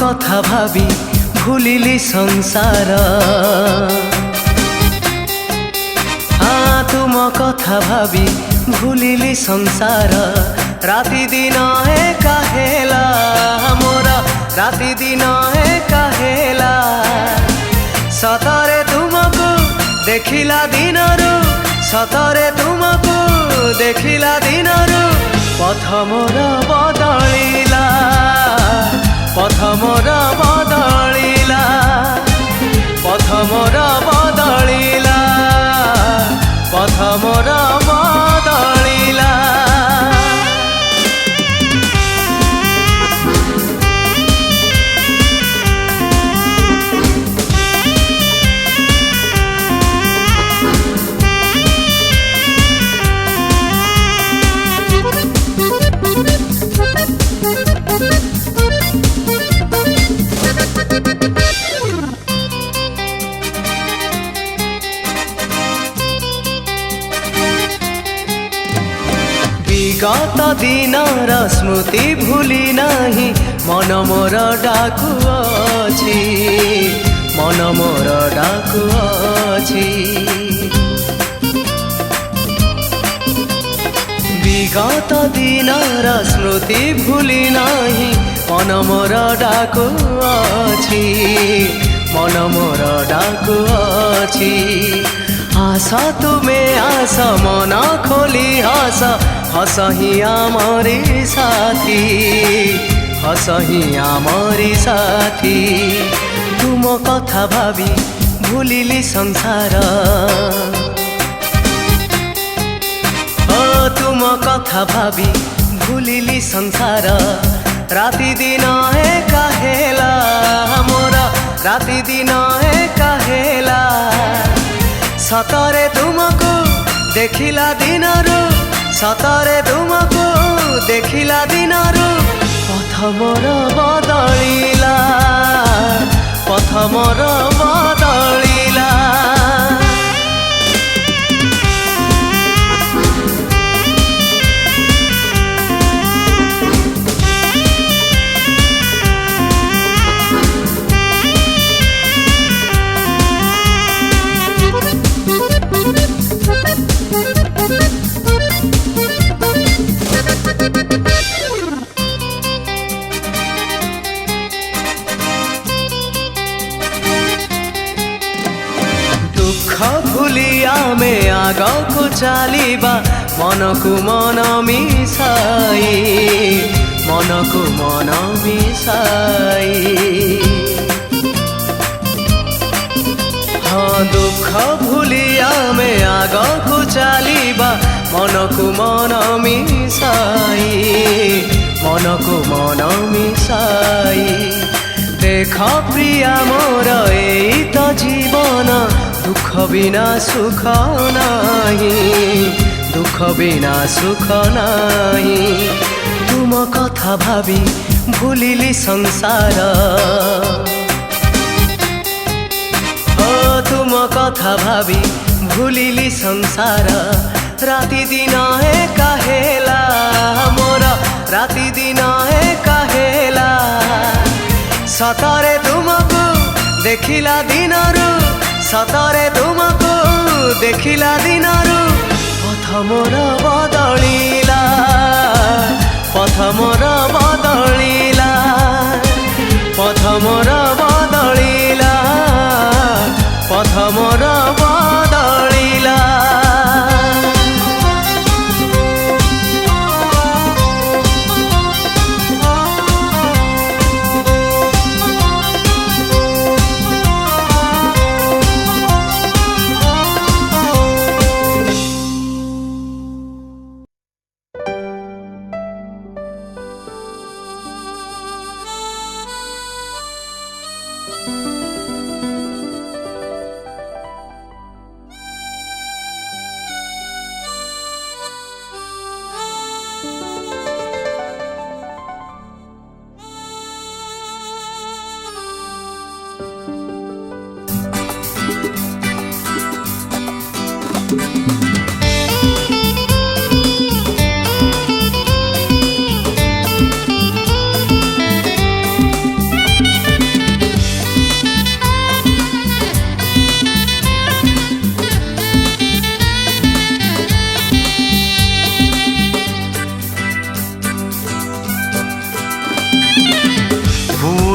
कथा भाबी भूलिली संसार तुम कथा भाबी भूलिली संसार राति दिन एका हेला मोर राति दिन एका हेला सतरे तुमको देखिला दिनरु सतरे तुमको देखिला दिनरु पथ मोर बदलिला पथ मोर बदलिला पथ मोर बदलिला पथ मोर बदलिला विगत दिनर स्मृति भूली नाही मन मोर डाकुअछि मन मोर डाकुअछि विगत दिनर स्मृति भूली नाही मन मोर डाकुअछि मन मोर डाकुअछि आस तुमे आस मन खोली हस हसही आमरी साथी हसही आमरी साथी तुम कथा भाबी भूलिली संसार तुम कथा भाबी भूलिली संसार राति दिन एका हेला मोर राति दिन एका हेला सतरे तुमको देखिला दिनरु सतरे तुमको देखिला दिनरु पथ मोर बदलिला पथ मोर बदलिला भूली आमे आगको चलिबा मन को मन मिसाई मन को मन मिसाई हाँ दुख भूली आमे आगको चलिबा मन को मन मिसाई मन को मन मिसाई देख प्रिया मोर एई तो जीवन दुख बिना सुख नाही दुख बिना सुख नाही तुम कथा भाबी भूलिली संसार तुम कथा भाबी भूलिली संसार राति दिन एका हेला मोर राति दिन एका हेला सतरे तुमको देखिला दिनरु सतरे तुमको देखिला दिनरु पथ मोर बदलिला पथ मोर बदलिला पथ मोर बदलिला पथ मोर बदलिला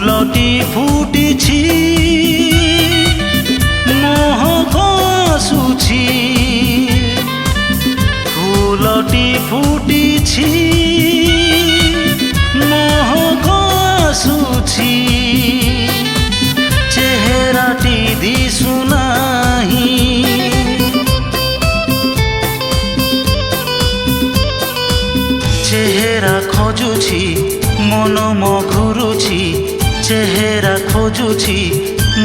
ফুলটি ফুটিছি মহক আସୁছি ফুলটি ফুটিছি মহক আସୁছি চেহারাটি দিশুনাহি চেহারা খোঁজুছি মন মঘুরুছি চেহারা খোঁজুছি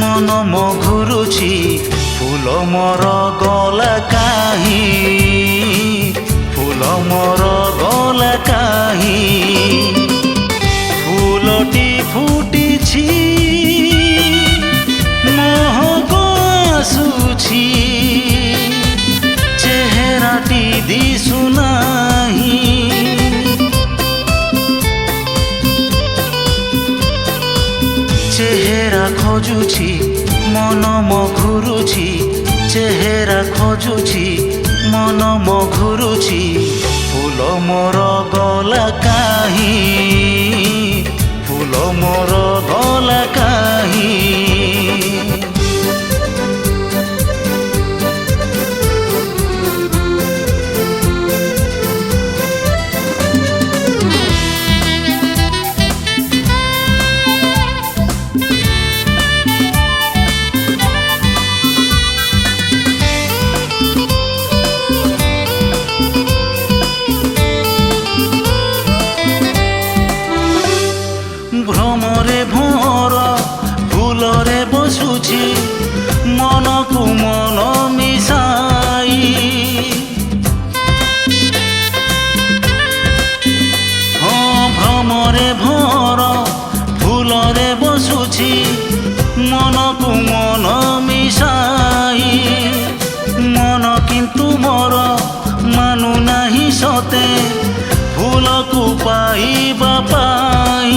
মন মঘুরুছি ফুল মোর গলা কাহি ফুল মোর গলা কাহি ফুলটি ফুটিছি মহক আସୁছি চেহারাটি দিশুনাহি চেহারা খোঁজুছি মন মঘুরুছি চেহারা খোঁজুছি মন মঘুরুছি ফুল মোর গলা কাহি ফুল মোর গলা কাহি ভ্রমরে ভোর ফুলরে বসুছি মনকু মন মিশাই ভ্রমরে ভোর ফুলরে বসুছি মনকু মন মিশাই মন কিন্তু মোর মানু নাহি সতে ফুলকু পাইবা পাই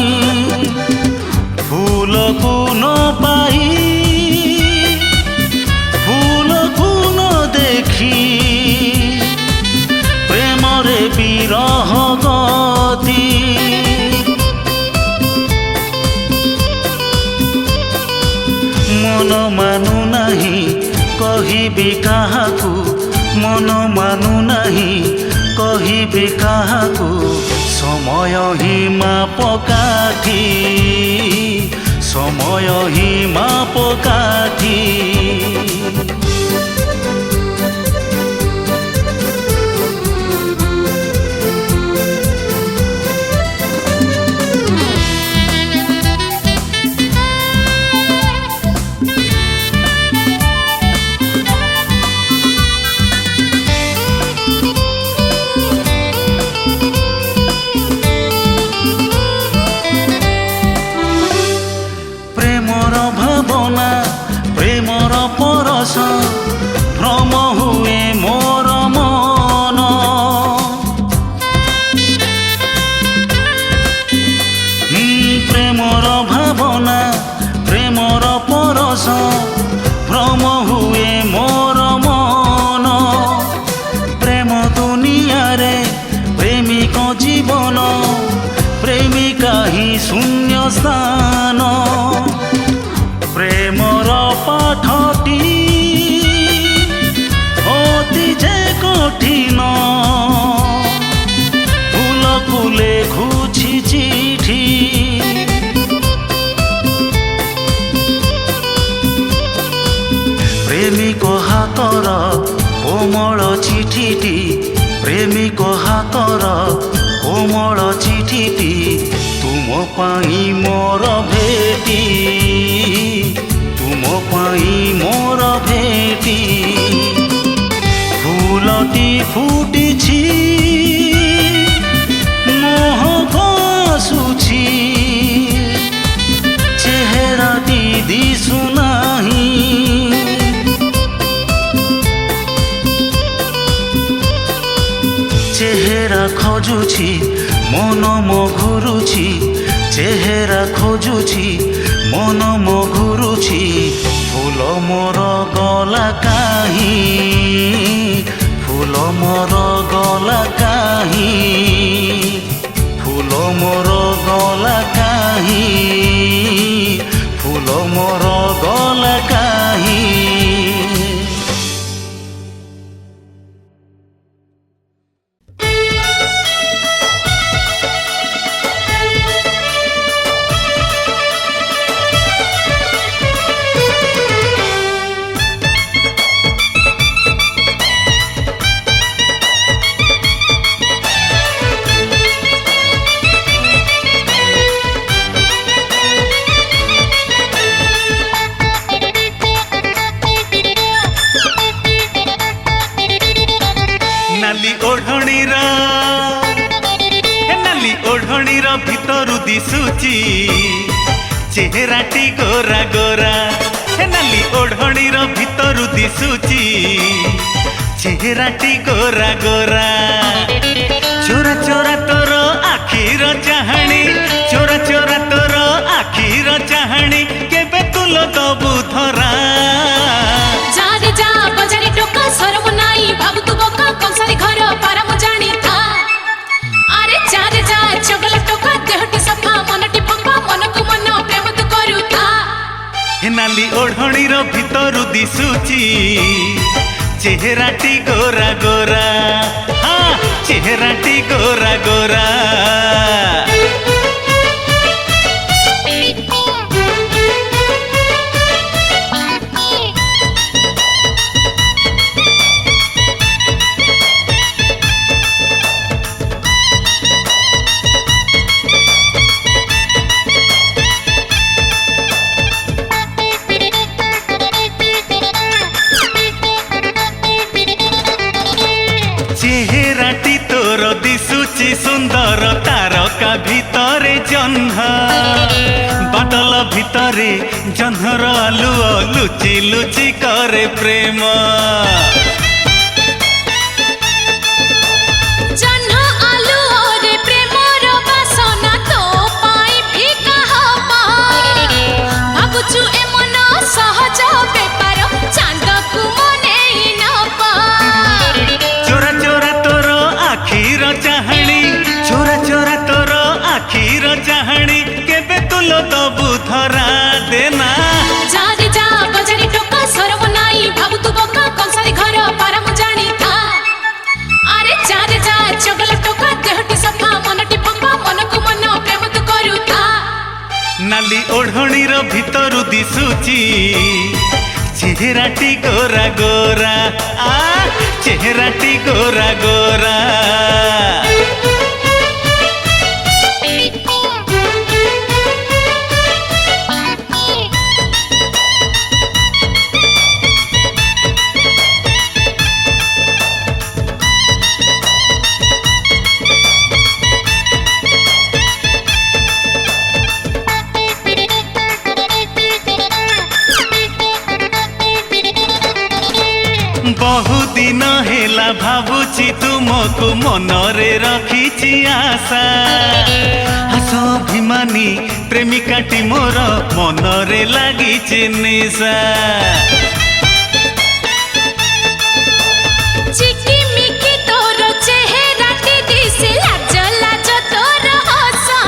ফুলকু ন পাই ফুলকু ন দেখি প্রেমরে বিরহ গতি মন মানু নাহি কহিবি কাহাকু মন মানু নাহি কহিবি কাহাকু সময় হি মাপকাঠি সময় হি মাপকাঠি প্রেমর ভাবনা প্রেমর পরশ ভ্রম হুয়ে মোর মন প্রেমর ভাবনা প্রেমর পরশ ভ্রম হুয়ে মোর মন প্রেম দুনিয়ারে প্রেমিক জীবন প্রেমিকা হি শূন্য স্থান প্রেমর পাঠটি অতি যে কঠিন ফুলকু লেখুছি চিঠি প্রেমিক হাতর কোমল চিঠিটি প্রেমিক হাতর কোমল চিঠিটি তুম পাই মোর ভেটি তুম পাই মোর ভেটি ফুলটি ফুটিছি মহক আସୁছি চেহারাটি দিশুনাহি চেহারা খোঁজুছি মন মঘুরুছি চেহারা খোঁজুছি মন মঘুরুছি ফুল মোর গলা কাহি ফুল মোর গলা কাহি ফুল মোর গলা কাহি चेहराटी गोरा गोरा हे नाली ओढ़णीर भितरु दिशुची चेहराटी गोरा गोरा चोरा चोरा तोर आखिर चाहाणी चोरा चोरा तोर आखिर चाहाणी केबे तुल दबु धरा जारे जा बजारी टोका सरम नाई भाबु तू बोका कंसारी घर पारा मु जानी था अरे जारे जा चगल टोका देहटी सफा मनटी फंपा मन को मन प्रेम तू करू था हे नाली ओढ़णीर भितरु दिशुची चेहराटी गोरा गोरा हाँ चेहराटी गोरा गोरा चेहराटी तोर दिशुची सुंदर तारका भितरे जह्न बादल भितरे जह्नर आलुओ लुचि लुचि करे प्रेम जह्न आलू रे प्रेमर बासना तो पाई फिका हबा भाबुचु ए मन सहज बेपार चांद को मनेई न पा चोरा चोरा तोर आखिर चाहाणी चोरा चोरा तोर आखिर चाहाणी केबे तुल दबु धरा देना जारे जा बजारी टोका सरम नाई भाबु तू बोका कंसारी घर पारा मु जानी था अरे जारे जा चगल टोका देहटी सफा मनटी फंपा मन को मन प्रेम तू करू था नाली ओढ़णीर भितरु दिशुची चेहराटी गोरा गोरा आ चेहराटी गोरा गोरा बहुदिन हेला भाबुची तुमको मनरे रखिची आशा हस अभिमानी प्रेमिकाटी मोर मनरे लागिची निशा चिकी मिकी तोर चेहराटी दिसे लाज लाज तोर हसा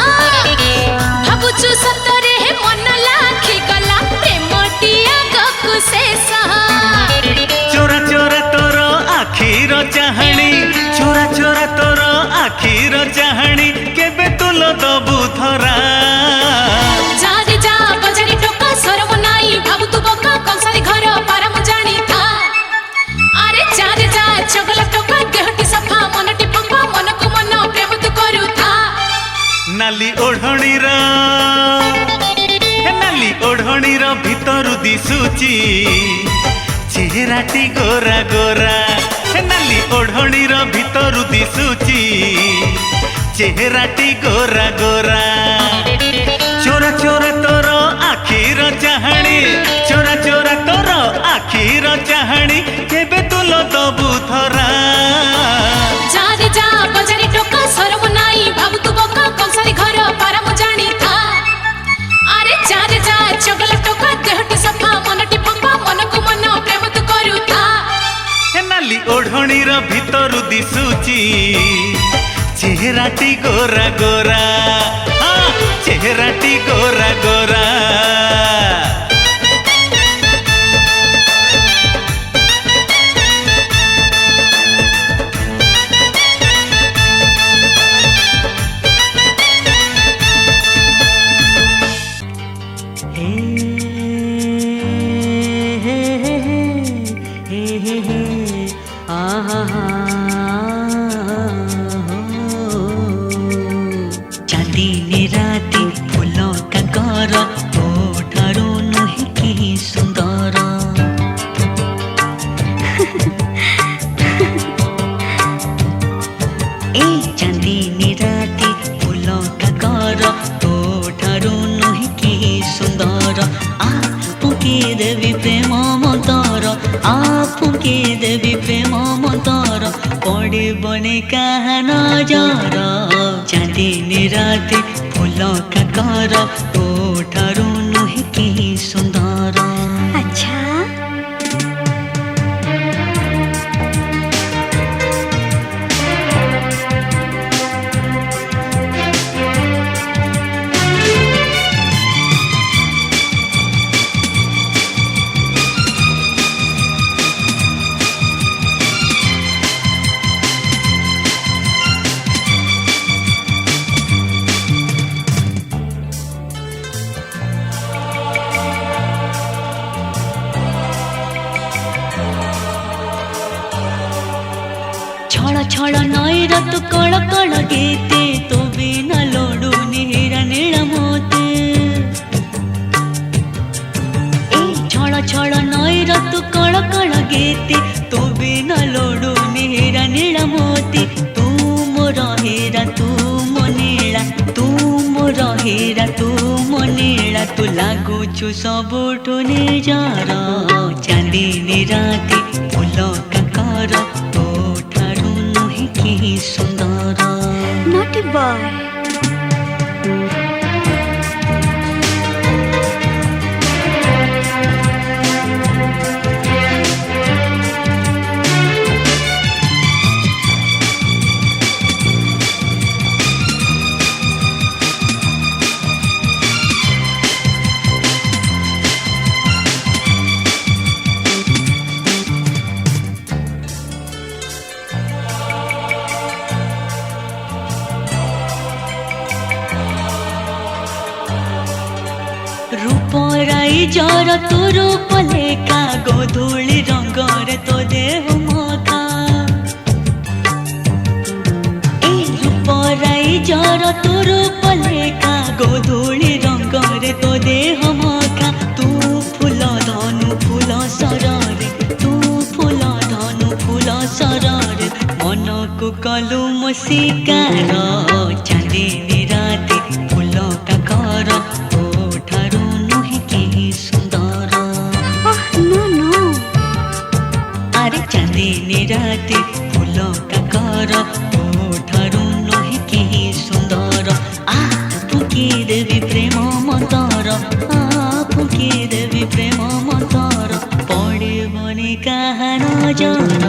भाबुचु सतरे मन लाखी गला प्रेमटी आगकु शेषा चोरा चोरा तोर आखिर चाहाणी चोरा चोरा तोर आखिर चाहाणी केबे तुल दबु धरा जारे जा बजारी टोका सरम नाई भाबु तू बोका कंसारी घर पारा मु जानी था अरे जारे जा चगल टोका देहटी सफा मनटी फंपा मन को मन प्रेम तू करू था नाली ओढ़णीर हे नाली ओढ़णीर भितरु दिशुची चेहराटी गोरा गोरा हे नाली ओढ़णीर भितरु दिशुची चेहराटी गोरा गोरा चोरा चोरा तोर आखिर चाहाणी चोरा चोरा तोर आखिर चाहाणी केबे तुल दबु धरा जारे जा बजारी टोका सरम नाई भाबु तू बोका कंसारी घर पारा मु जानी था अरे जारे जा चगल टोका देहटी सफा मनटी फंपा मन को मन प्रेम तू करू था हे नाली ओढ़णीर भितरु दिशुची चेहराटी गोरा गोरा हाँ चेहराटी गोरा गोरा चांदनी राती फूल का घर ठारू नुहे कि सुंदर ए चांदनी राती फूल का घर ठारू नुहे कि सुंदर ସୁନ୍ଦର ଆ ଫୁଙ୍କି ଦେବି ପ୍ରେମ ମନ୍ତର ଆ ଫୁଙ୍କି ଦେବି ପ୍ରେମ ମନ୍ତର ପଡ଼ିବନି କାହା ନଜର ଚାନ୍ଦିନୀ ରାତି ଫୁଲ କାକର ତୋ ଠାରୁ ନୁହେଁ କି ସୁନ୍ଦର। अच्छा ଛଳ ଛଳ ନଈର ତୁ କଳ କଳ ଗୀତେ ତୋ ବିନା ଲୋଡୁନି ହୀରା ନୀଳ ମୋତି ଛଳ ଛଳ ନଈର ତୁ କଳ କଳ ଗୀତେ ତୋ ବିନା ଲୋଡୁନି ହୀରା ନୀଳ ମୋତି ତୁ ମୋର ହୀରା ତୁ ମୋ ନୀଳା ତୁ ମୋର ହୀରା ତୁ ମୋ ନୀଳା ତୁ ଲାଗୁଛୁ ସବୁଠୁ ନିଜର ଚାନ୍ଦିନୀ ରାତି ଫୁଲ କାକର ତୋ ଠାରୁ ନୁହେଁ କି ସୁନ୍ଦର। नॉटी बॉय ରୂପରାଇ ଜର ତୋ ରୂପ ଲେଖା ଗୋଧୂଳି ରଙ୍ଗରେ ତୋ ଦେହ ମଖା ରୂପରାଇ ଜର ତୋ ରୂପ ଲେଖା ଗୋଧୂଳି ରଙ୍ଗରେ ତୋ ଦେହ ମଖା ତୁ ଫୁଲ ଧନୁ ଫୁଲ ସରରେ ତୁ ଫୁଲ ଧନୁ ଫୁଲ ସରରେ ମନକୁ କଲୁ ମୋ ଶିକାର ଚାନ୍ଦିନୀ ରାତି ଫୁଲ କାକର ତୋ ଠାରୁ ନୁହେଁ କି ସୁନ୍ଦର। नो नो ଆରେ ଚାନ୍ଦିନୀ ରାତି ଫୁଲ କାକର ତୋ ଠାରୁ ନୁହେଁ କି ସୁନ୍ଦର ଆ ଫୁଙ୍କି ଦେବି ପ୍ରେମ ମନ୍ତର ଆ ଫୁଙ୍କି ଦେବି ପ୍ରେମ ମନ୍ତର ପଡ଼ିବନି କାହା ନଜର